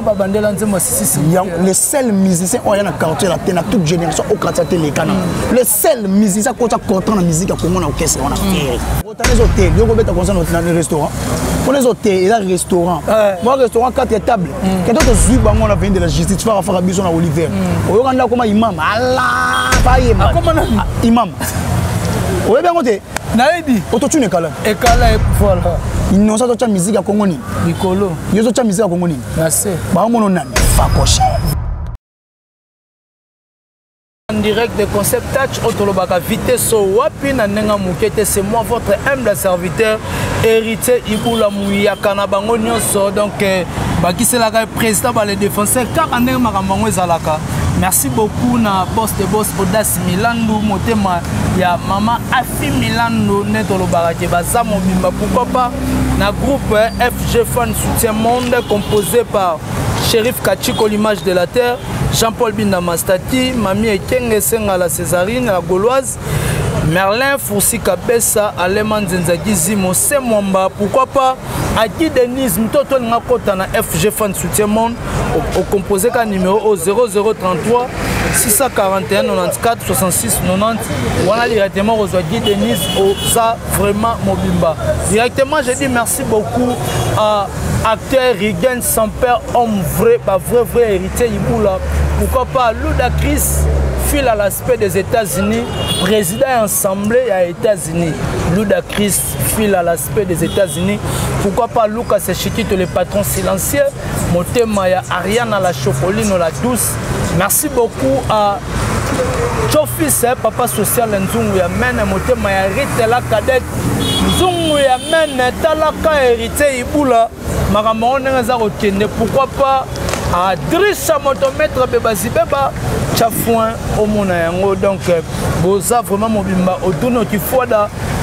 babandela nzembo sisi. Le seul musicien on y a dans quartier la tena toute génération au quartier les canons. Le seul musicien qu'on a content la musique à Congo na orchestre on a fait. Autant les hôtels, yo beta concert dans les restaurants. Pour les hôtels et les restaurants. Moi restaurant 4 tables. Quand tu suis bango on a venu de la justice, tu vas faire biso na Olivier. O yokanda comme imam. Allah, pas imam. Comment imam. O bien côté. Naïdi. Auto-tune ekala. Ekala et voilà. Innocent to musique à Congo ni. Nicolo. Yo to musique à Congo ni. Merci. Ba mono nan fakoche. En direct de Concept Touch Otolobaka vitesse wapi na nenga mukete, c'est moi votre humble serviteur héritier Ibula Mouyaka na bango nyonso donc baki c'est la président ba les défenseurs car aner makambango ezalaka. Merci beaucoup na boss de boss Audace Milando motema ya mama Afi Milando netolobaka ke baza mobimba pourquoi pas na groupe FG Fan Soutien Monde composé par Shérif Kachiko l'image de la terre, Jean-Paul Bindamastati, Mami Ekenge Senga la Césarine, la Gauloise, Merlin Foursi Kabessa, Aleman Zenzaki Zimo, Semwamba, pourquoi pas, Aki Denise, Mtoto Ngakota na FG Fan Soutien Monde, au composé qu'un numéro au 0033 641 94 66 90. Voilà directement aux Aki Denise, au ça vraiment Mobimba. Directement, je dis merci beaucoup à acteur Rigen sans père, homme vrai, pas vrai héritier Iboula. Pourquoi pas Ludacris file à l'aspect des États-Unis, président assemblée à États-Unis. Ludacris file à l'aspect des États-Unis. Pourquoi pas Lucas Echikito, le patron silencieux, Motema Ariana la Chocoline la douce. Merci beaucoup à Chofis, papa social Nzungu ya mène, Motema ya Rite la cadette. Nzungu ya mène, Talaka héritier Iboula. Pourquoi pas à Drissa motomètre Bébazibeba Tchafouin au Monayango. Donc Boza vraiment Mobimba autour qui fois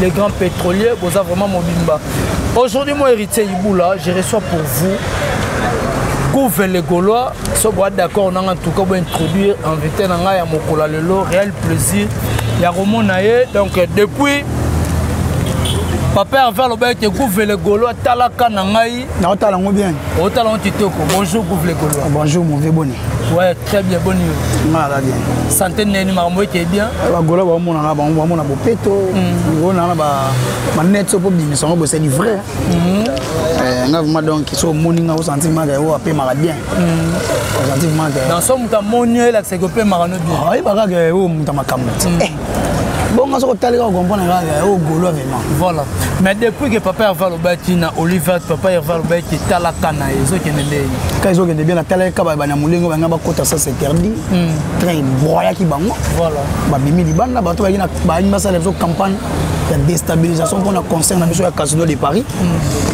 les grands pétroliers Boza vraiment Mobimba. Aujourd'hui mon héritier Iboula, je reçois pour vous Gouve les Gaulois. Si vous êtes d'accord, on a en tout cas pour introduire invité Nanga ya Mokola Lelo, réel plaisir. Ya Romo Naye. Donc depuis Papa Hervé Lobé qui Gouve les Gaulois, Talaka Nangaï. Non, talango bien. Au talon Titoko. Bonjour Gouve les Gaulois. Bonjour mon vieux bonnet. Ouais, très bien, bonne nuit. Malade bien. Santé Néni Marmoy qui est bien. Les Gaulois, on a un péto. On a un net sur le public, c'est du vrai. On a donc qui sont morning au sentiment que on a payé malade bien. Au sentiment que. Dans son temps, monier là, c'est que payé malade bien. Ah, il va que on a ma camoufle. Bon, on a talé on comprend au Gaulois vraiment. Voilà. Mais depuis que Papa Hervé Lobé qui na Olivier, Papa Hervé Lobé qui Talaka na ils ont qui ne dé. Quand ils ont qui bien la Talaka ba na mulingo ba ngaba kota ça c'est interdit. Très boya qui bango. Voilà. Ba bimi di banda ba to ba ba ima ça les campagnes de déstabilisation pour la concert na biso ya Casino de Paris.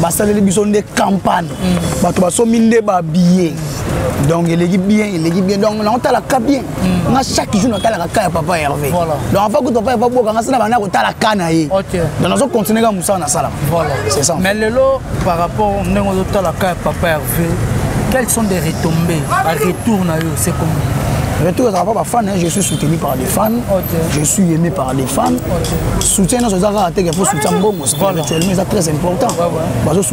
Ba ça les biso de campagne. Ba to ba so minde ba billet. Donc il est bien, donc on a la bien. On a chaque jour on a la cas Papa Hervé. Voilà. Donc en fait que Papa Hervé boka ngasa na bana ko la canaille. OK. Donc on continue comme ça na sala. Voilà. C'est ça. Mais le lot par rapport ndenge on la cas Papa Hervé, quelles sont des retombées à retour na yo, c'est comment? Retour à pas fan, je suis soutenu par des fans. Je suis aimé par des fans. Soutien dans ce genre il faut soutenir bon spirituellement, c'est très important. Bazo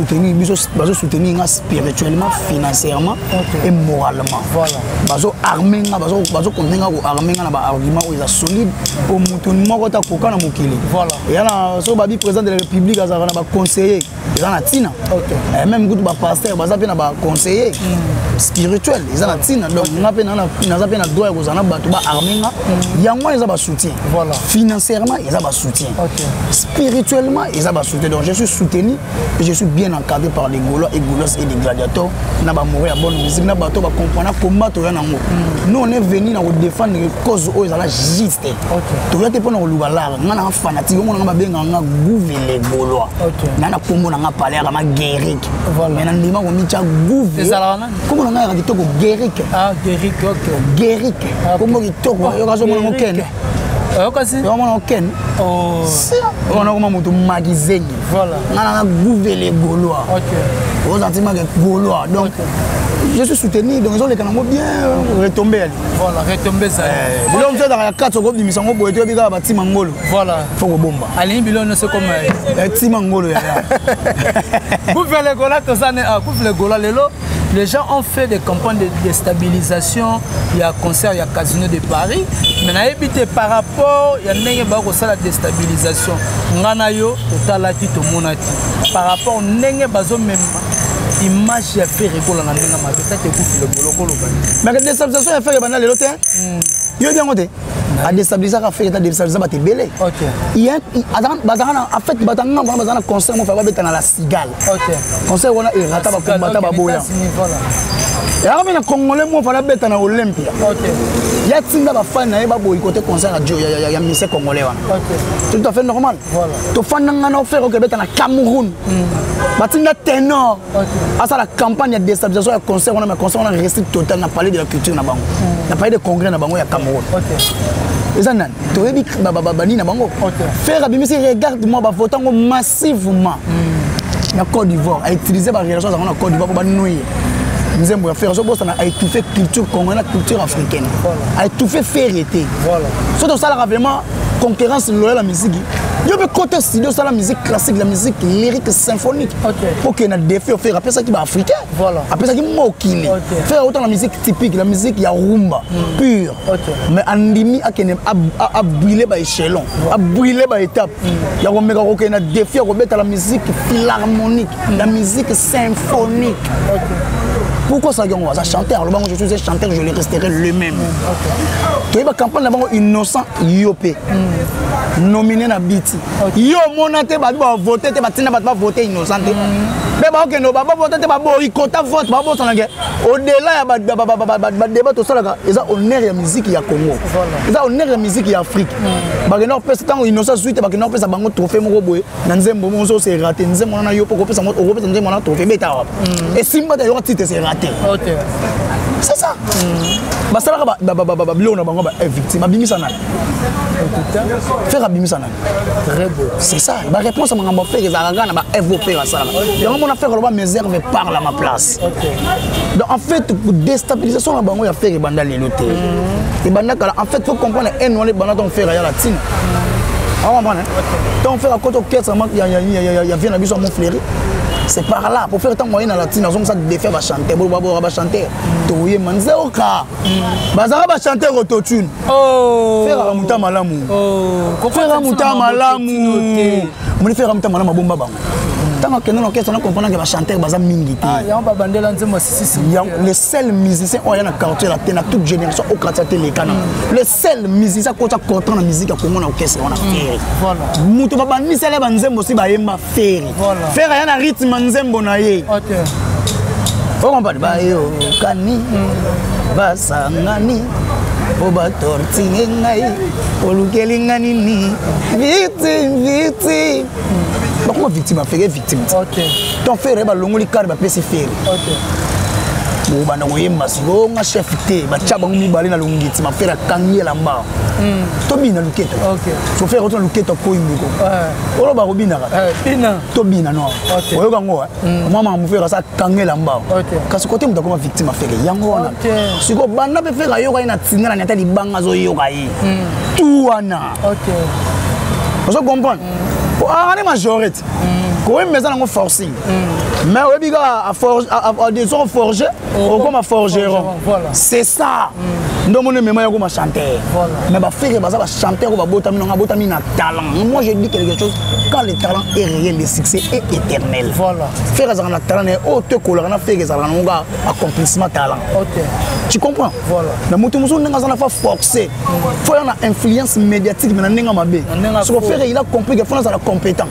soutenir spirituellement, financièrement et moralement. Voilà. Bazo armer, bazo contenir ko armer na ba argument où ils sont solides pour mutu moko ta koka na mokili. Voilà. Et là so babi président de la République azana ba conseiller, ils en a tina. Et même gout ba pasteur, baza pe na ba conseiller spirituel, ils en a tina. Donc on a pe na doit vous en abattre armenga yango ils ont soutien. Voilà. Financièrement ils ont soutien. Spirituellement ils ont soutien. Donc je suis soutenu et je suis bien encadré par des Gaulois et Gauloises et des gladiateurs. Na ba mourir à bonne musique, na ba to ba comprendre combattre yango. Nous on est venu na défendre les causes où ils ont juste. To yate pona ko lubala ngana fanatique on nga benga nga Gouve les Gaulois. Nana kombo na nga parler à ma guéric. Mais na ndima ko micha Gouve. Comment on nga dit ko guéric. Ah guéric OK. Guéric. Comment il toque il y a zo mon ken. Okasi. On mon ken. Oh. On a comment moto magasin. Voilà. Nana Gouve les Gaulois. OK. Aux sentiments que Gaulois. Donc je suis soutenu, donc ils ont les canaux bien retombés. Voilà, retombés ça. Bilon fait dans la 4 secondes d'émission, on peut être bien bâti mangolo. Voilà. Faut que bomba. Allez, bilon c'est comme petit mangolo. Vous faites les golas, tout ça, vous faites les golas, les lots. Les gens ont fait des campagnes de déstabilisation. Il y a concert, il y a Casino de Paris. Mais on a évité par rapport, il y a la déstabilisation. Nganayo, totalaki, tomonaki. Par rapport, n'engue bazo même. Image a fait rigoler dans la main, peut-être que vous le boloko. Mais la déstabilisation a fait rigoler dans l'hôtel. Il y a bien côté. La déstabilisation a fait la déstabilisation a été belle. OK. Il y a en fait batanga bazana concert mo fa ba beta na la cigale. OK. Concert wana e rata ba kombata ba boya. Et alors na congolais mo fa la beta na Olympia. OK. Il y a tinda ba fan na ba boy côté concert radio ya ministre congolais wana. OK. C'est tout à fait normal. Voilà. To fan na na faire que beta na Cameroun. Batinda ténor. OK. À ça la campagne de déstabilisation ya concert wana mais concert wana restrict total na parler de la culture na bango. Na parler de congrès na bango ya Cameroun. OK. Ezanan, tu as dit babani na bango. Faire abimisi regarde-moi ba votant massivement. Na Côte d'Ivoire a utilisé ba relation dans la Côte d'Ivoire pour ba noyer. Nous aimons faire ça pour ça a étouffé culture congolaise, culture africaine. A étouffé férité. Voilà. Surtout ça là vraiment concurrence loyale la musique. Il y a côté studio ça la musique classique, la musique lyrique symphonique. Pour qu'il y ait un défi au faire après ça qui va africain. Voilà. Après ça qui mokile. Faire autant la musique typique, la musique ya rumba pure. Mais andimi a brûlé par échelon, a brûlé par étape. Il y a un défi au mettre la musique philharmonique, la musique symphonique. Pourquoi ça on va chanter? Alors je suis un chanteur, je le resterai le même. Tu vois campagne là-bas innocent Yopé. Nominé na biti. Yo monate ba voter te batina ba voter innocent. Mais ba ok no ba voter te ba boycotter vote ba bossa ngé. Au-delà ya ba débat tout ça là, ils ont honneur ya musique ya Congo. Ils ont honneur ya musique ya Afrique. Ba que no pesa tant innocent suite ba que no pesa bango trophée moko boye. Na nzembo mo so c'est raté. Nzembo na yo poko pesa mo o pesa nzembo na trophée beta. Et simba de yo titre c'est raté. OK. C'est ça. Bah ça là ba bleu na bango ba victime abimisa na. Faire abimisa na. Très beau. C'est ça. Ma réponse à mon faire les aragans ba évoquer ça. Donc mon affaire là mes herbes parle à ma place. OK. Donc en fait pour déstabilisation la bango ya faire et banda leloté. Et banda en fait faut comprendre un les banda donc faire ya la tine. Ah on comprend. Donc faire à côté orchestre il y a vient à biso mon fleury. C'est par là pour faire tant moyen dans la latine on ça défaire va chanter bon va chanter toye manze oka bazara va chanter autotune faire muta malamu faire muta malamu mon faire muta malamu bomba bango tant que non on comprend que va chanter baza mingi ah ya ba bandela nzemo sisi le seul musicien on y a na quartier la tena toute génération au quartier les canons le seul musicien ko ta content la musique à Congo na orchestre on a fait voilà mutu ba bani sele ba nzembo si ba yemba faire faire ya na rythme nzembo na ye OK faut comprendre ba yo kani basangani oba tortinge ngai olukelingani ni vite pourquoi victime a fait victime OK ton frère ba longoli car ba pesi faire OK bo bana koyemba siko nga chef te ba tchaba ngumi bali na longiti ma frère kangi la mba to bina luketa OK so faire autant luketa ko yimiko olo ba robina bina to bina no oyo kango mama mu frère sa kangi la mba kasi côté muta comme victime a fait yango wana siko bana be frère yo ka ina tinga na nyata libanga zo yo ka yi tout wana OK vous comprenez on est majorité quand même maison on forcing mais on est à forger à des gens forger ou comme à forgeron c'est ça donc mon même ya comme chanteur mais ba faire ba chanteur ou ba botami na talent moi je dis quelque chose quand le talent est réel le succès est éternel voilà faire ça na talent et autre couleur na faire ça na nga accomplissement talent OK tu comprends voilà mais mutu muso nga ça na fa forcer faut y a influence médiatique mais na nga mabe ce qu'on fait il a compris que faut ça la compétent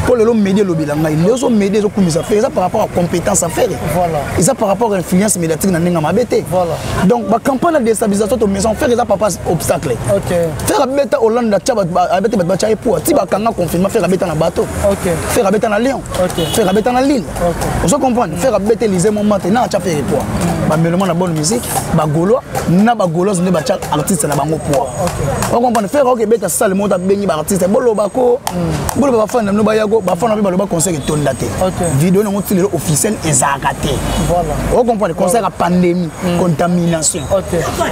pour le média le bilan il les autres médias comme ça fait ça par rapport à compétence à faire voilà et ça par rapport à influence médiatique na nga mabe voilà donc ba campagne de déstabilisation de maison faire ça pas obstacle OK faire beta Hollande tchaba abete bat tchaye pour ti ba kanga confirmer faire beta na bateau OK faire beta na Lyon OK faire beta na Lille OK vous comprenez faire beta Élysée mon maintenant tcha faire pour ba melement na bonne musique ba gaulois na ba gaulois ne ba tcha artiste na bango pour OK vous comprenez faire OK beta salle monta bengi ba artiste bolo bako bolo ba fan no ba yago ba fan ba conseil tonda te OK vidéo yo na moti le officiel ezakate voilà on comprend le concert à pandémie contamination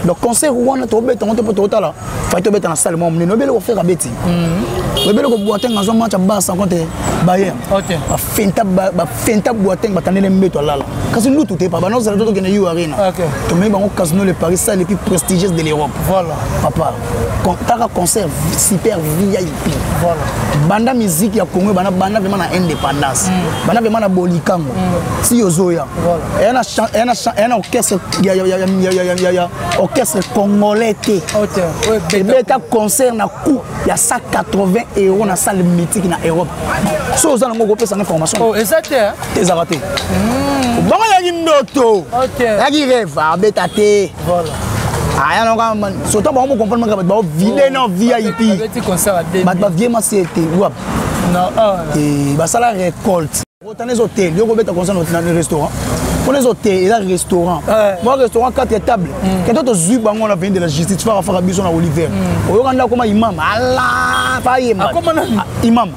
donc concert wana to beta on te peut totala fa to beta na salle mo no bele ko faire beti bele ko boateng na zo match ba sans compter Bayern ba fenta boateng ba tanele mbeto lala kasi nous tout est pas non ça to que na you arena to me bango casino le Paris ça les plus prestigieux de l'Europe voilà papa quand concert super VIP voilà banda musique ya Congo banda vraiment na indépendance banda vraiment na bolikango si yozoya voilà et un orchestre ya orchestre congolais té et beta concert na coût ya 180 € na salle mythique na Europe so za ngo pesa na information oh exact hein tes araté bon ya ndoto ya ki rêve beta té voilà aya no ka surtout ba mo comprendre ka ba vide na VIP petit concert à deux ba vie ma c'était wap non et ba sala récolte autant les hôtels yo ko beta concert dans le restaurant pour les hôtels et les restaurants moi restaurant 4 tables quand tu zu bango on a venu de la justice tu vas faire biso na Oliver o kanda comme imam Allah fa yema imam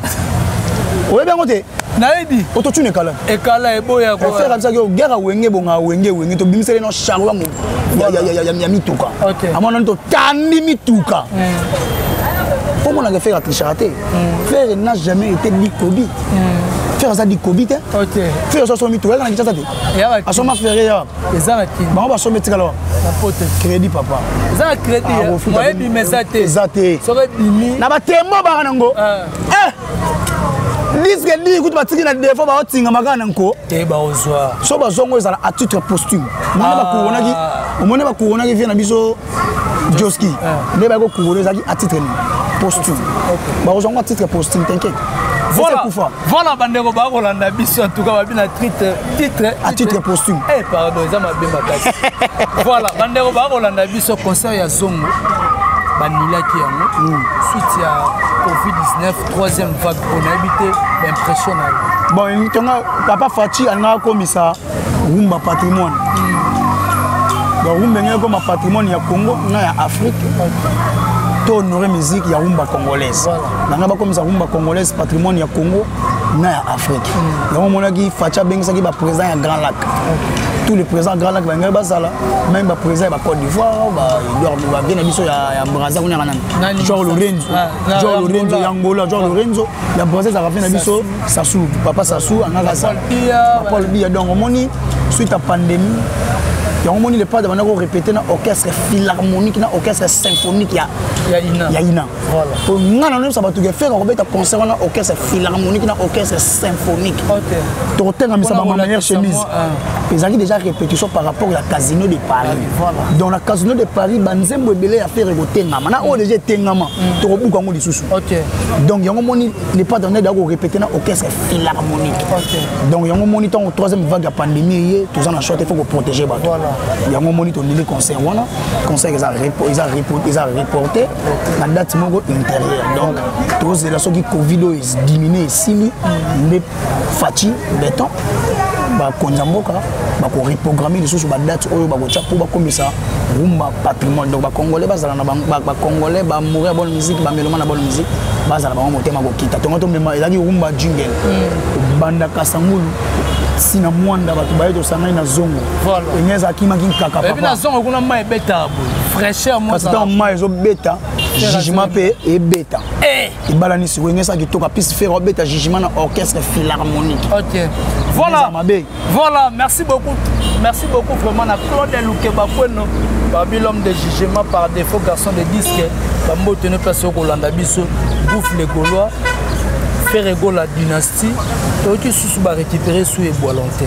o bien côté naidi ototune kala e kala e boya ko faire comme ça que guerre wenge bonga wenge to bimisele no charwa mo ya mituka amona to tandi mituka comment on a fait la tricharaté faire n'a jamais été dicobi faire ça dicobi te faire ça somi toi na kitata te a soma faire ya ezana ki ba ba somi tikalo la pote crédit papa ezana crédit moi bi mesate zate so ba bimi na ba tembo ba nango disque dit écoute ba tiki na défaut ba otinga makana nko te ba ozwa so ba zongo ezala à titre posthume mona ba couronaki vient na biso Joski ne ba ko couronner zaki à titre posthume ba ozongo à titre posthume t'inquiète voilà bandeko ba kolanda biso en tout cas ba bina titre à titre posthume pardon ça m'a bien makasi voilà bandeko ba kolanda biso concert ya zongo banilaki yango suite ya Covid-19 troisième vague on a habité impressionnant bon tonga papa Fati alanga komisa rumba patrimoine donc rumba ngeko ma patrimoine ya Congo na ya Afrique to honorer musique ya rumba congolaise nanga ba komisa rumba congolaise patrimoine ya Congo na ya Afrique yango monaki Fati bengisa ki ba président ya Grand Lac tous les présidents Grand Lac banga basala même ba président ba Côte d'Ivoire ba Edouard ba bien biso ya Brazza kuna kana João Lorenzo Yangola João Lorenzo ya Brazza za rafina biso Sassou papa Sassou anaka ça Paul Biya donc moni suite à pandémie yango moni le pas de bana ko répéter na orchestre philharmonique na orchestre symphonique ya ina voilà pour ngana no ça va tout faire on beta concert na orchestre philharmonique na orchestre symphonique to tenga misa ba manière chemise ils ont déjà répétition par rapport à la Casino de Paris dans la Casino de Paris banzembo belé a faire regoter ngama na o déjà tengama to buka ngo lisusu donc yango moni le pas donné d'ago répéter na orchestre philharmonique donc yango moni ton troisième vague de pandémie tous en short il faut protéger ba il y a un moment où on a concert ils ont reporté la date intérieure donc tous les gens qui Covid is diminué ici mais Fati béton ba konzamboka ba ko reprogrammer les choses sur la date où ba ko chapo ba comme ça rumba patrimoine donc ba congolais bazala na ba congolais ba mourir bonne musique ba mélomane na bonne musique bazala ba motema ko kita to même il a dit rumba jingle banda kasangulu sina mwanda batu baye to sanga na zongo voilà enyeza kima kinkaka papa et na zongo kuna mai beta fraîcheur moi ça mai zo beta jugement pe et beta et balani si wenyesa ki toka piste faire beta jugement na orchestre philharmonique voilà merci beaucoup vraiment na Claude Lukeba Kweno babi l'homme de jugement par défaut garçon de disque bambo tenu place au Kolanda biso bouffe les Gaulois faire égaux la dynastie et sous va récupérer sous et volonté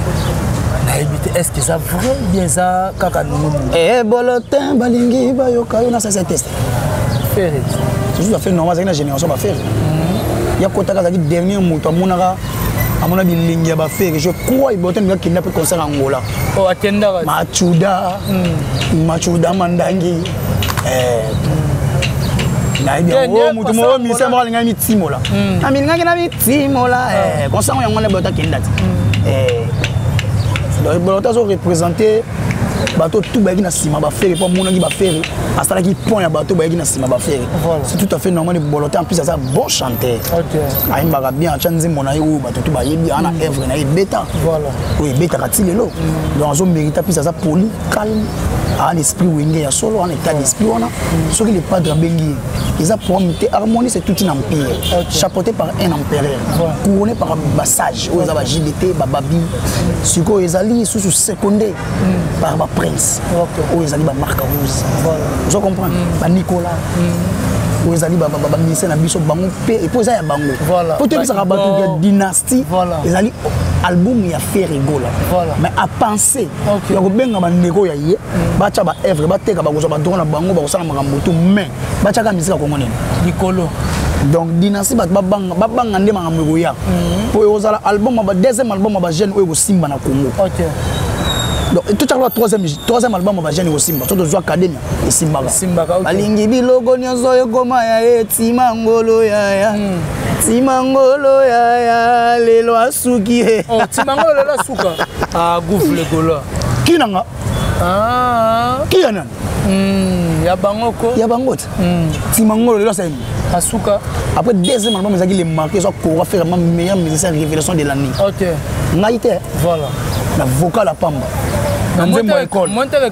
est-ce que ça vrai bien ça kaka nous bolotin balingi bayoka na ça c'est test faire c'est juste fait normal c'est une génération va faire il y a kota ka dernier moto amonaka amona bilingi ba faire je crois il botin nga kidnapper concert Angola oh atenda machuda mandangi mutu mo mi se mo linga mi timola na mi linga na mi timola concert yango na bota kendati donc bota so représenter bateau tout bayaki na sima ba faire pour monaki ba faire asala ki pont ya bateau bayaki na sima ba faire c'est tout à fait normal de boloter en plus ça bon chanteur OK aimba bien chanzi mona yo bateau tout bayebi ana œuvre na beta voilà oui beta katilelo donc on mérite plus ça poli calme un esprit wingé ya solo en état d'esprit on a ce qui les padres bengi ils a pour monter harmonie c'est tout un empire chapeauté par un empereur couronné par un sage où ils a JBT bababi suko ils ali sous secondé par un prince où ils ali ba Marc Rose voilà je comprends ba Nicolas où ils ali ba ministère na biso bango pe et poser ya bango voilà pour te ça rabattu de dynastie ils ali album ya faire rigola mais à penser ya ko benga ba nego ya ye ba cha ba œuvre ba teka ba ko ba dona bango ba ko sala makambo tout mais ba cha ka musique ko ngone likolo donc dynastie ba banga ndema ngamego ya po ozala album ba deuxième album ba jeune oyo ko simba na Congo OK donc tout à l'heure troisième album ba jeune ko simba to zo academy e simba balingi bilogo nyozo yo goma ya etima ngolo ya Timangolo ya lelo asuki he. Oh, Timangolo lelo asuka. Ah, goufle golo. Qui nanga? Ah. Qui yana? Ya bangoko. Ya bangote. Timangolo lelo sa asuka. Après deuxième album, ils ont marqué ça pour faire ma meilleure musicien révélation de l'année. OK. Naïté. Voilà. La vocal à Pamba. Monte le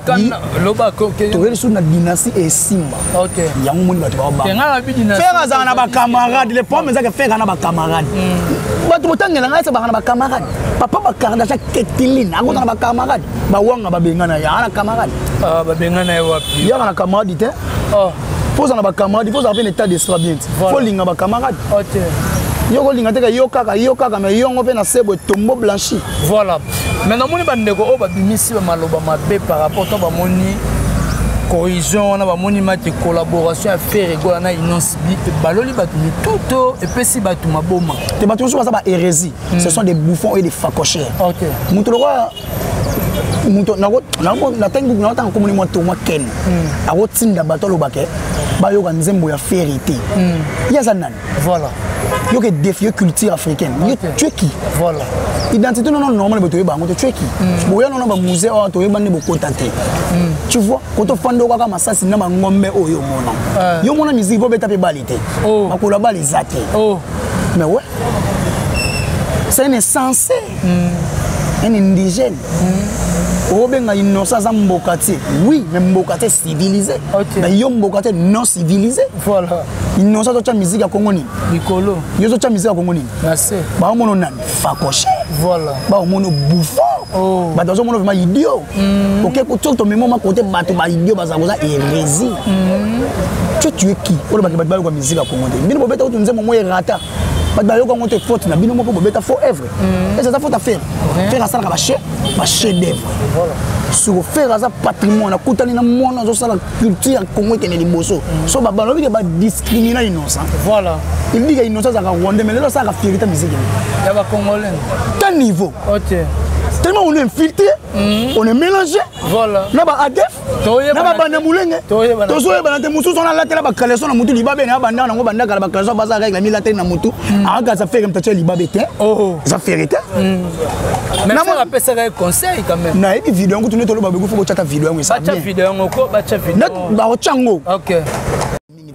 can loba ko ke. Tu es sur la dynastie et Simba. OK. Yang moni ba tu ba. Tenga la dynastie. Faire ça na ba camarade, les pommes ça que faire na ba camarade. Ba tu tangela nga ça ba na ba camarade. Papa ba karda chaque ketilina, ako na ba camarade. Ba wanga ba bengana ya na camarade. Ah ba bengana ya wapi? Ya na camarade te. Oh. Faut ça na ba camarade, faut avoir un état d'esprit bien. Faut linga ba camarade. OK. Yoko linga te ka yoka mais yongo pe na sebo tombo blanchi. Voilà. Maintenant moni bandeko o ba bimisi ba maloba mabe par rapport to ba moni corrigation na ba moni mati collaboration à faire ego na inonsibi baloli batu tout et puis si batu maboma. Te batu so ba hérésie. Ce sont des bouffons et des facochers. OK. Mutu lokwa mutu na tengu na tanga komoni mo to mo ken. Ako tinda bato lobake ba yoka nzembo ya vérité. Yaza nani? Voilà. Il y a des défis culture africaine. Tu es qui? Voilà. Identité non normal tu es qui? Boya non ba musée o to yeba ne boko tante. Tu vois, quand on fando kwa masasi na ngombe oyo mona. Yo mona musique bo beta pe balite. Makola bali zate. Oh. Mais ouais. C'est un insensé. Un indigène. Obenga innocent za mbokati. Oui, mais mbokati civilisé. Mais yo mbokati non civilisé. Voilà. Innocent to cha musique ya Congo ni. Mikolo. Yo to cha musique ya Congo ni. Merci. Ba mono nani? Facoché. Voilà. Ba mono bouffon. Oh. Ba dozo mono vraiment idiot. OK, ko to memo ma côté bato ba idiot ba za koza hérésie. Tu es qui? O ba ke ba ko musique ya Congo. Bino bo beta ko tunze mo rata. Ba ba yo ko ngote faute na bino mo ko beta forever. Et ça faute à faire. Faire ça ba chef d'œuvre. Voilà. Sur faire ça patrimoine, kutani na mona zo sala culture Congo ke ne liboso. So ba ba lobi ke ba discriminer innocent. Voilà. Il dit que innocent ça rwandais mais là ça ka fierté musique. Ya ba congolais. Quel niveau? OK. Tellement on est infiltré, on est mélangé. Voilà. Na ba adef, na ba bana mulenge. Tozo e bana te musu sona la tela ba kaleso na mutu libabe na banda na ngo banda kala ba kaleso ba za règle mi la tela na mutu. Aka ça fait comme tete libabe te. Oh, ça fait rete. Mais ça rappelle ça conseil quand même. Na e vidéo ngo tunu to lo ba be faut chata vidéo ngo ça. Ba cha vidéo ngo ba cha vidéo. Ba o chango. OK.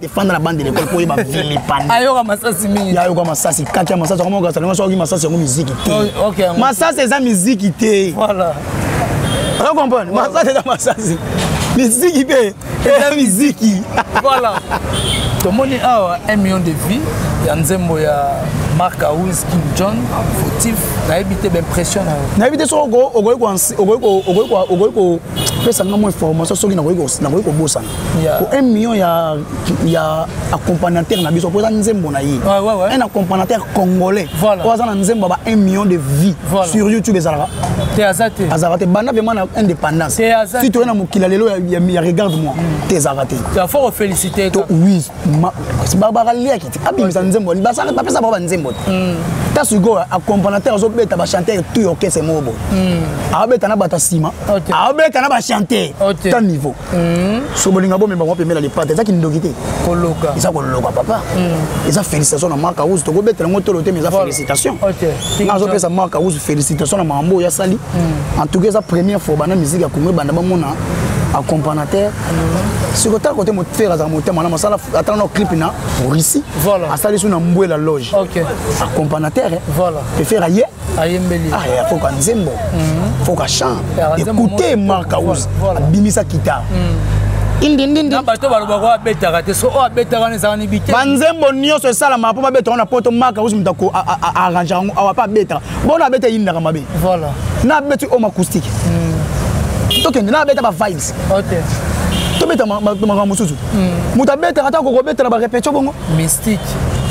Défendre la bande de l'école pour y ba vilipande. Ayoka masasi mingi. Ayoka masasi kaka masasi comment ka salama so masasi ngo musique te. OK. Masasi c'est musique te. Voilà. On comprend. Masasi c'est masasi. Musique te. Et la musique. Voilà. Tout le monde a 1 million de vies. Il y a Nzembo, il y a Marc Aouz, Kim John, Fautif. On a évité l'impression. On a évité ça. Information sur pour 1 million, il y a accompagnateur. Un accompagnateur congolais. Voilà. 1 million de vies sur YouTube. Azarate. Bana vraiment indépendance. Si tu es un regarde-moi. T'es arrêté. Tu as fort féliciter. Oui. Barbara Lia qui abimisa nzembo. Basanga pas ça baba nzembo. moto ta suko accompagnateur azo beta ba chanter tout orchestre mobo a beta na bata sima a beta na ba chanter ta niveau so bolinga bo memba mo pemela les pattes ça qui ndokité koloka ça koloka papa ça félicitations na marque Rouge to go beta na moto loté mais ça félicitations na zo pesa marque Rouge félicitations na mambo ya sali en tout cas ça première fois bana musique ya Congo banda ba mona accompagnateur sur le côté mon frère à monter mon ça attendre clip na Russie voilà à ça sur na mboué la loge accompagnateur voilà et faire ailleurs ayembeli ah il faut qu'on nzembo faut qu'on chante écouter Marc Rouge bimisa guitare indindindi na bato baloba ko abetaka te so o abetaka ne zani bite banzembo nyonso sala mapo babeta na poto Marc Rouge mutako arrange awa pas beta bon abeta yinda mabe voilà na betu homme acoustique tokende na beta ba vibes OK to beta ma mususu muta beta kata ko beta na ba répétition bongo mystique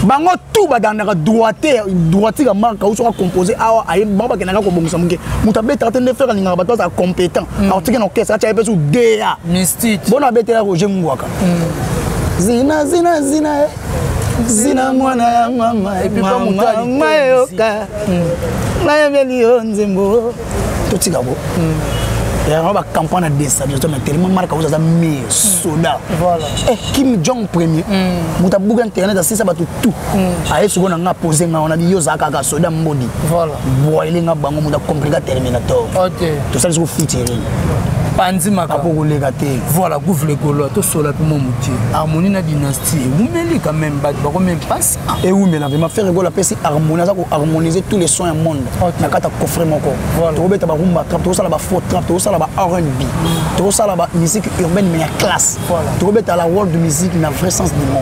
bango tout ba dans droite ka Marc Rouge sera composé awa ay baba kenanga ko bongisa muke muta beta te ne faire linga ba to compétent alors tu que no orchestre cha pesu DA mystique bona beta ya Roger Ngwaka zina zina zina zina mwana ya mama et puis pas muta mayoka na yemeli onzembo to tika bo et on va campagne de déstabilisation mais tellement Marc Rouge ça mis soda voilà et Kim Jong premier muta buga internet ça ba tout aye soko na poser nga on a dit yo zaka ka soda mbodi voilà boile nga bango muta compliqué terminator OK tout ça c'est featuring Panzi maka pour les gâter voilà gouvre les golo to sola pour mon moutier harmonie na dynastie vous mêlez quand même ba ko même passe et vous mais la vraiment faire golo pesi harmonie ça ko harmoniser tous les sons du monde na kata coffre moko to beta ba rumba trap to sala ba faux trap to sala ba R&B to sala ba musique urbaine mais classe to beta la world de musique na vrai sens du mot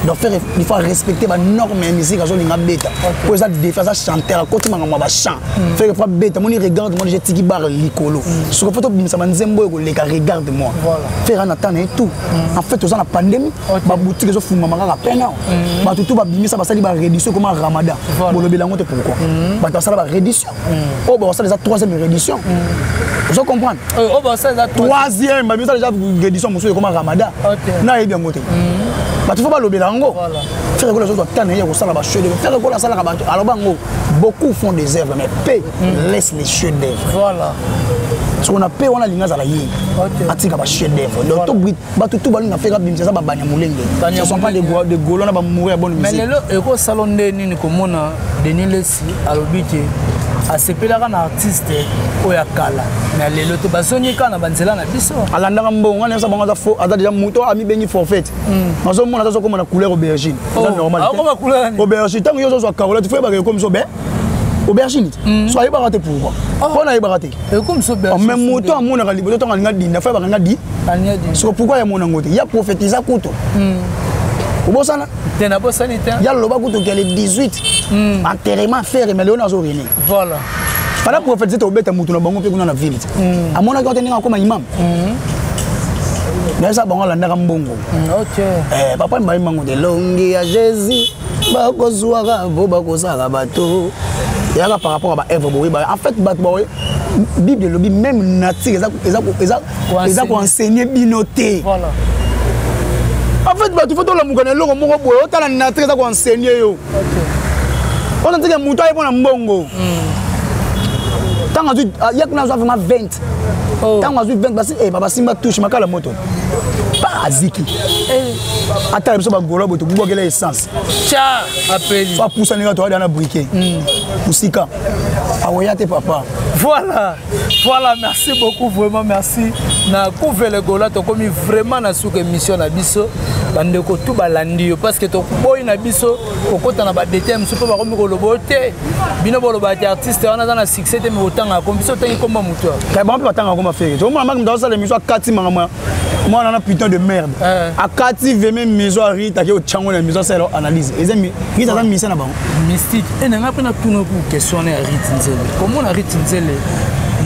donc faire il faut respecter ba norme musique azo linga beta pour ça défense ça chanter côté manga ba chant faire pas beta moni regarde moi j'ai tiki bar likolo sur photo ça manzembo les gars regarde-moi voilà faire un attendre et tout en fait aux la pandémie ba boutique zo fuma manga pena ba tout ba bimisa ba sali ba réduction comme Ramadan bolobi lango te pourquoi ba ta sala ba réduction oh ba ça déjà troisième réduction vous comprenez oh ba ça déjà troisième ba bimisa déjà réduction monsieur comme Ramadan na et bien ngote ba tu faut ba lobi lango voilà faire ko la chose attendre et ko sala ba cheveux faire ko la sala ba alors bango beaucoup font des œuvres mais paix laisse les cheveux d'œuvre voilà ce qu'on a payé on a l'ingaza la yé atika ba chef d'œuvre donc tout bruit ba tout balinga faire bimisa ba banya mulenge ce sont pas des golons ba mourir bonne musique mais lelo eko salon nini ko mona Denis Lesi alobiti asepelaka na artiste oya kala mais lelo to basoni kana banzela na biso alanda mbongo na sabanga za fo ada déjà muto ami bengi forfait mazo mona zo comme na couleur aubergine c'est normal comme couleur aubergine tant yo zo karola tu fais ba comme so ben aubergine soyez pas raté pourquoi on a baraté comme ça même moto mon na liboto to nga di na fa ba nga di so pourquoi ya mona ngote ya prophétiser kuto obosana tena bosani ta ya loba kuto que le 18 enterrement faire mais léona zo rene voilà para prophétiser to beta mutu na bango pe kuna na ville amona ko tenga comme imam mais ça bango la ndaka mbongo OK papa mbayi mango de longi ya Jésus ba ko zuwa bo ba ko sala bato yaka par rapport à ba œuvre boy en fait bat boy bible lobby même nature ça ko enseigner binoté voilà en fait bat faut to la mukana loko moko boy otala nature ça ko enseigner yo OK on a dit que muto ay bona mbongo tant azu yakuna zo vraiment 20 tant azu 20 basi baba simba touche makala moto pas aziki attends biso ba golo boto bubogela essence cha appeli soit poussa ninga to na briquet poussika awoyate papa voilà merci beaucoup vraiment merci na couvre le gola to komi vraiment na sous émission na biso bande ko tout balandi parce que to boy na biso okota na ba DTM super ba komi ko lobote bino bolo ba artiste wana na succès te me otanga ko biso tangi komba muto ka ba mpe batanga ko faire to mama ndo ça l'émission 4 mama moi on a putain de merde à 4 même maison à Rita qui au chango na maison c'est analyse et amis Rita ça mission na bango mystique et na ngapa na tuna ku questionner Rita Nzele comment na Rita Nzele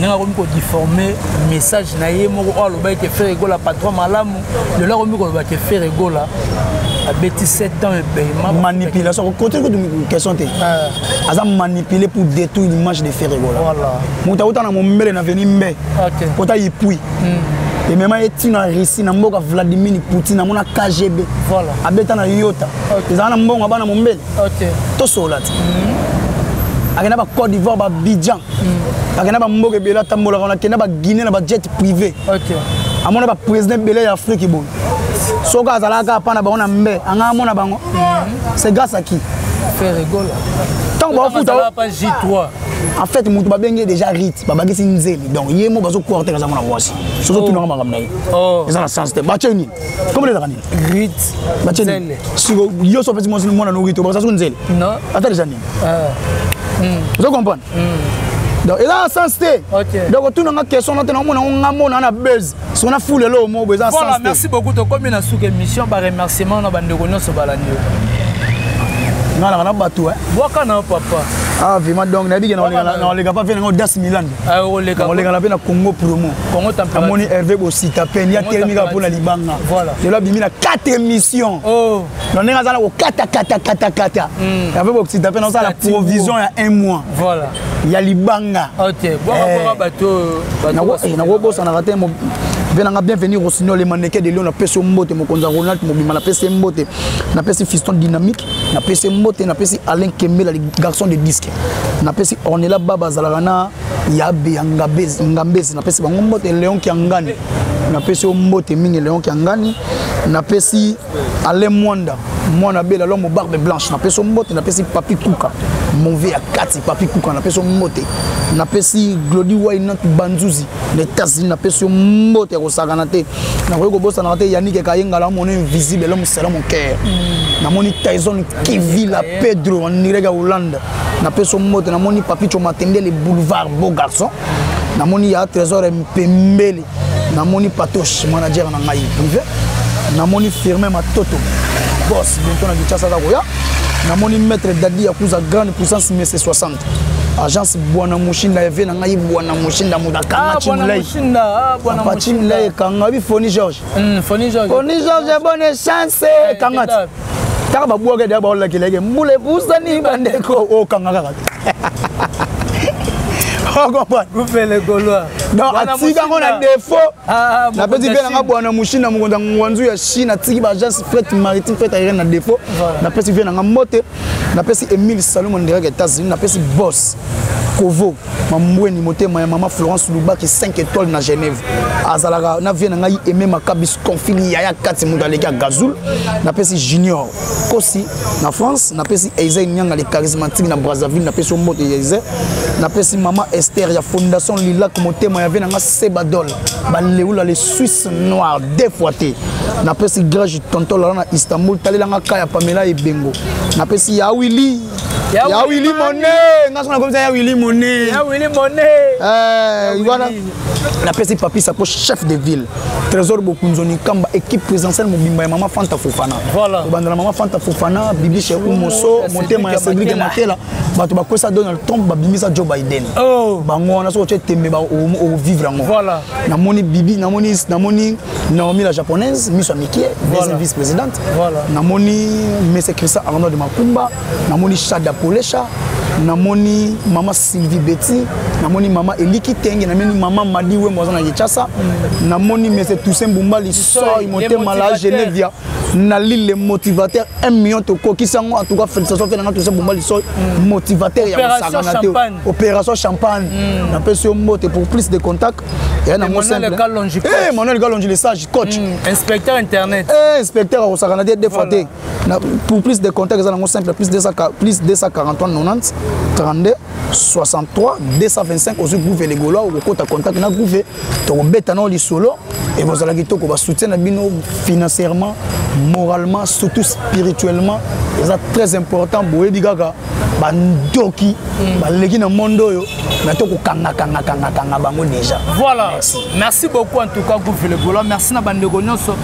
nga ko miko difformer message na ye moko o lo ba ke faire gola patron malamu le la ko miko ba ke faire gola a bêti 7 ans et ben manipulation côté que question te aza manipuler pour détruire l'image de faire gola voilà muta utana mo mbele na venir mbe OK kota yipui et même est na Russie na mboka Vladimir Poutine na KGB voilà abeta na Yota ezana mbongo bana mombele to solati akena ba Côte d'Ivoire ba Abidjan akena ba mboka bela tambola na kena ba Guinée na ba jet privé amona ba président belé d'Afrique bon soka azalaka pana ba ona mbe anga mona bango c'est grâce à qui fait rigole tant ba futa pas J3 en fait mutu ba bengi déjà rite ba bagisi nzeli donc yemo bazo quarter za mona wasi sozo tuna ngama ngamna eza na sens te ba cheni comment les rani rite ba cheni siko yo so fait mo mona no rite ba sazo nzeli non attends déjà ni vous comprenez donc il a un sens té donc tout na question na tena mona ngamona na base so na foule lo mo beza sens voilà merci beaucoup to comme na sous émission ba remerciement na bande ko nyonso balani na bato boka na papa ah vraiment donc na bigi na les gars pas faire Das Milan ah on les gars na Congo promo Congo température amoni Hervé Bosita pen ya termika pour na libanga voilà de là bimi na 4 émissions oh non nenga zala ko kata Hervé Bosita pen ça la provision ya 1 mois voilà ya libanga OK boka bato na ko bossa na raté mo venanga bienvenue au signal les mannequins de Lyon na pesi mbote mo konza Ronald mo bima na pesi mbote na pesi fiston dynamique na pesi mbote na pesi Alain Kembela les garçons de disque na pesi Ornella Baba Zalagana Yabe Ngambezi na pesi bango mbote Léon Kiangani na pesi mbote mingi Léon Kiangani na pesi Alain Mwanda mwana bela l'homme barbe blanche na pesi mbote na pesi Papi Kuka mon vie à 4 Papi Kuka na pesi mbote na pesi Glody Wainant Banzuzi les États-Unis na pesi mbote ko sakana te na ko bossa na te Yannick Kayenga la mon invisible l'homme c'est mon cœur na moni Tyson Kivila Pedro en Nirega Hollande na pesi mbote na moni Papi Chomatende les boulevards beau garçon na moni ya Trésor Mpembele na moni Patoche manager na ngai privé na moni Firmin Matoto boss bientôt na Kinshasa koya na moni maître Dadi Yakuza grande puissance MS 60 agence Bwana Mushinda eve na ngai Bwana Mushinda mudakanga chimulai Bwana Mushinda kanga bi Foni George Foni George bonne chance kanga taka babuaka dia ba ola kileke mbule busani bandeko o kanga kaka vous faites les Gaulois. Donc, si on a défaut, la petite bien à Bwana Mushinda Mugonda Mwanzu ya Chine, Tiki Agence fret maritime fret aérienne à défaut. La petite bien à Mote, la petite Emile Salomon direct États-Unis, la petite Boss Kovo, Mamoueni Moté, ma maman Florence Luba qui 5 étoiles na Genève. Azalaga, na vient na aimé ma cabis confini yaya 4 Moudaleka Gazoul, la petite Junior Kossi na France, na petite Eize Nyanga les charismatiques na Brazzaville, na petite Mote Eize, na petite maman Esther ya fondation Lila comme témoin avait na Sebadol baleula les Suisses noirs deux fois té na pesi grage tonton là na Istanbul tali nga kaya Pamela et Bengo na pesi ya Willy Monet nga sona comme ça ya Willy Monet voilà na pesi Papi Sako chef de ville Trésor Bokunzoni Kamba équipe présidentielle mobimba ya maman Fanta Fofana voilà bandana maman Fanta Fofana Bibi Cheikh Mosso motema ya Cédric Matela bato bakosa Donald Trump babimisa Joe Biden bango na so tembe ba o vivre ngo voilà namoni Bibi namoni Naomi la japonaise Miss Mikie deuxième vice-présidente voilà namoni Monsieur Christian Arnaud de Makumba namoni Chada Polesha namoni maman Sylvie Betty namoni maman Eliki Tenge namoni maman Madiwe Mozana Yechasa namoni Monsieur Toussaint Bumbali soy motema la Genève na l'île motivateur 1 million to ko kisango en tout cas félicitations fait na Toussaint Bumbali soy motivateur ya Saganate opération champagne na peso mote pour plus de contacts et na mo simple Manuel Galonji le sage coach inspecteur internet inspecteur au Saganate deux fois pour plus de contacts na mo simple plus 243 90 32 63 225 aux groupes les Gaulois au compte contact na groupe to beta no li solo et vous allez to ko ba soutien na bino financièrement moralement surtout spirituellement c'est très important boye bigaga bandoki baleki na mondo yo na to ko kanga bango déjà voilà merci beaucoup en tout cas groupe les Gaulois merci na bandeko nyonso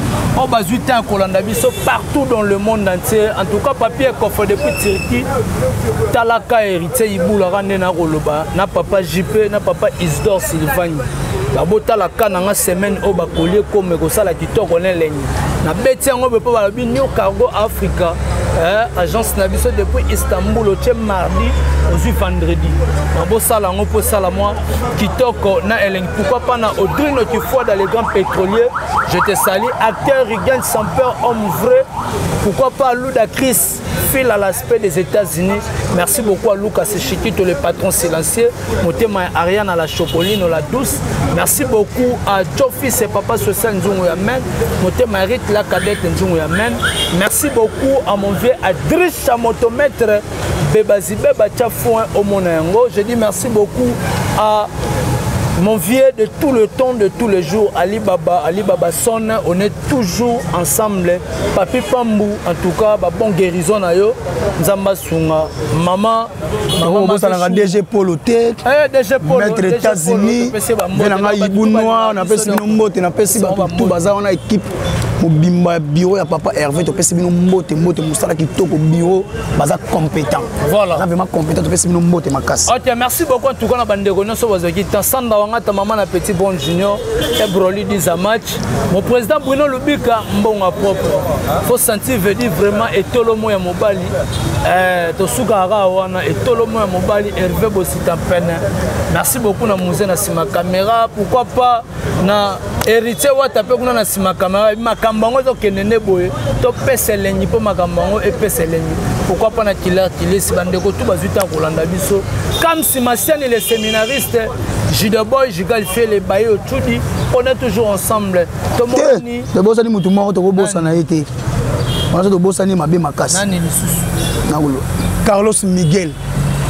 o bazui temps kolanda biso partout dans le monde entier en tout cas papier coffre depuis Turquie talaka héritier ibula rande na koloba na papa JP na papa Isdor Sylvani babota la kananga semaine o bakolie comme ko sala kitoko ne lengi na beti yango be pa balobi New Cargo Africa agence Nabiso depuis Istanbul au mardi au vendredi. Nabo sala ngopo sala moi kitoko na eleng pourquoi pas na Audrino qui fois dans les grands pétroliers. Je te salue acteur Rigan sans peur homme vrai. Pourquoi pas Louda Chris fil à l'aspect des États-Unis. Merci beaucoup à Lucas Chiquito le patron silencieux. Motema Ariane à la Chocoline la douce. Merci beaucoup à Jofi et papa social Nzungu Yamen. Motema Rit la cadette Nzungu Yamen. Merci beaucoup à mon vieux Adriche à motomètre Bebazi Beba Tchafouin au Monengo. Je dis merci beaucoup à mon vieux de tout le temps, de tous les jours, Ali Baba Son, on est toujours ensemble. Papi Pambou, en tout cas, bon guérison à yo. Nzamba Sunga, maman, DG Polo T, maître États-Unis, Venanga Ibounois, on a fait Sinombote, on a fait tout bazar, on a équipe. Bimba bureau ya papa Hervé to pesi bino mbote musala kitoko bureau baza compétent. Voilà. Vraiment compétent to pesi bino mbote makasi. OK, merci beaucoup en tout cas na bandeko nyonso bazaki sanda wanga ta maman na petit bon junior et Broly dit à match. Mon président Bruno Lubika mbonga propre. Faut sentir veut dire vraiment etolomo ya mobali. To sukara wana etolomo ya mobali Hervé Bosita peine. Merci beaucoup na musée na sima caméra, pourquoi pas na héritier wa taper kuna na sima caméra makambango to kenene boye to peselenyi po makambango et peselenyi. Pourquoi pas na killer si bandeko tout bazuta kolanda biso comme si Massiane les séminaristes Jideboy Jigal fait les bails au Tudi on est toujours ensemble. Tomoni de bosani mutu moko to bossa na été. On a to bossani mabe makasi. Nani lisusu. Nakulo. Carlos Miguel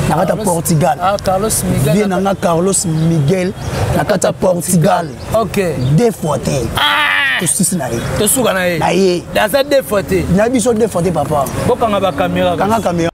Nakata Portugal. Ah, Carlos Miguel. Bien nanga Carlos Miguel Nakata Portugal. OK. Deux fois. Ah. Tout ceci na ye. Tout suka na ye. Na ye. Dans cette deux fois. Na biso deux fois papa. Bokanga ba caméra. Kanga caméra.